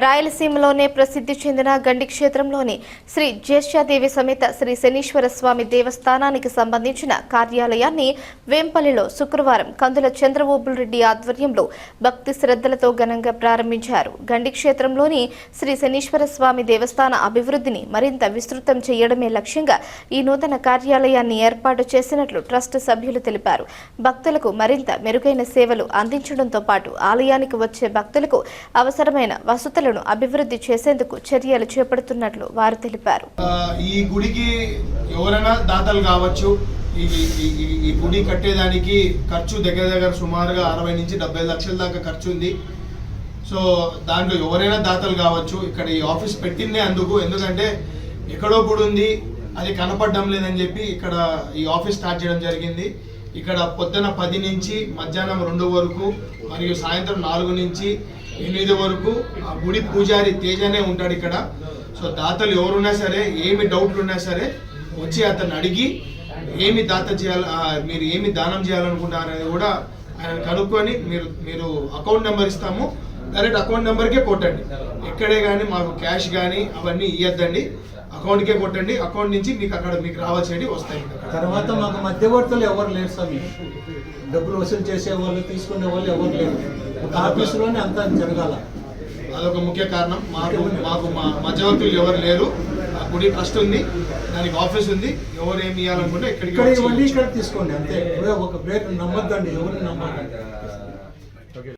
రాయలసీమలోనే ప్రసిద్ధి చెందిన గండి క్షేత్రంలోని శ్రీ జ్యేష్ఠాదేవి సమేత శ్రీ శనీశ్వర స్వామి దేవస్థానానికి సంబంధించిన కార్యాలయాన్ని వేంపల్లిలో శుక్రవారం కందుల చంద్రబాబు రెడ్డి ఆధ్వర్యంలో భక్తి శ్రద్ధలతో ఘనంగా ప్రారంభించారు. గండి క్షేత్రంలోని శ్రీ శనీశ్వర స్వామి దేవస్థాన అభివృద్ధిని మరింత విస్తృతం చేయడమే లక్ష్యంగా ఈ నూతన కార్యాలయాన్ని ఏర్పాటు చేసినట్లు ట్రస్ట్ సభ్యులు తెలిపారు. భక్తులకు మరింత మెరుగైన సేవలు అందించడంతో పాటు ఆలయానికి వచ్చే భక్తులకు అవసరమైన వసతులను అభివృద్ధి చేసేందుకు చర్యలు చేపడుతున్నట్లు వారు తెలిపారు. ఈ గుడికి ఎవరైనా దాతలు కావచ్చు. ఈ గుడి కట్టేదానికి ఖర్చు దగ్గర సుమారుగా 60 నుంచి 70 లక్షల దాకా ఖర్చు ఉంది. సో దాంట్లో ఎవరైనా దాతలు కావచ్చు. ఇక్కడ ఈ ఆఫీస్ పెట్టిందే ఎందుకంటే ఎక్కడో గుడి ఉంది, అది కనపడడం లేదని చెప్పి ఇక్కడ ఈ ఆఫీస్ స్టార్ట్ చేయడం జరిగింది. ఇక్కడ పొద్దున 10 నుంచి మధ్యాహ్నం 2 వరకు మరియు సాయంత్రం 4 నుంచి 8 వరకు ఆ గుడి పూజారి తేజనే ఉంటాడు ఇక్కడ. సో దాతలు ఎవరున్నా సరే, ఏమి డౌట్లు ఉన్నా సరే వచ్చి అతను అడిగి ఏమి దాత చేయాలి, మీరు ఏమి దానం చేయాలనుకుంటారనేది కూడా ఆయన కనుక్కొని మీరు అకౌంట్ నెంబర్ ఇస్తాము, డైరెక్ట్ అకౌంట్ నెంబర్కే కొట్టండి. ఎక్కడే కానీ మాకు క్యాష్ కానీ అవన్నీ ఇవ్వద్దండి, అకౌంట్కే కొట్టండి. అకౌంట్ నుంచి మీకు రావాల్సినవి వస్తాయి. తర్వాత మాకు మధ్యవర్తులు ఎవరు లేరు సార్. డబ్బులు వసూలు చేసే వాళ్ళు, తీసుకునే వాళ్ళు ఎవరు లేరు. ఒక ఆఫీసులోనే అంతా జరగాల. అదొక ముఖ్య కారణం. మాకు మధ్యవర్తులు ఎవరు లేరు. ఆ గుడి ట్రస్ట్ ఉంది, దానికి ఆఫీస్ ఉంది. ఎవరు ఏమి ఇవ్వాలనుకుంటే ఇక్కడ ఇవ్వండి, ఇక్కడ తీసుకోండి అంతే. ఒక బ్రేక్ నమ్మొద్దండి, ఎవరిని నమ్మద్దండి.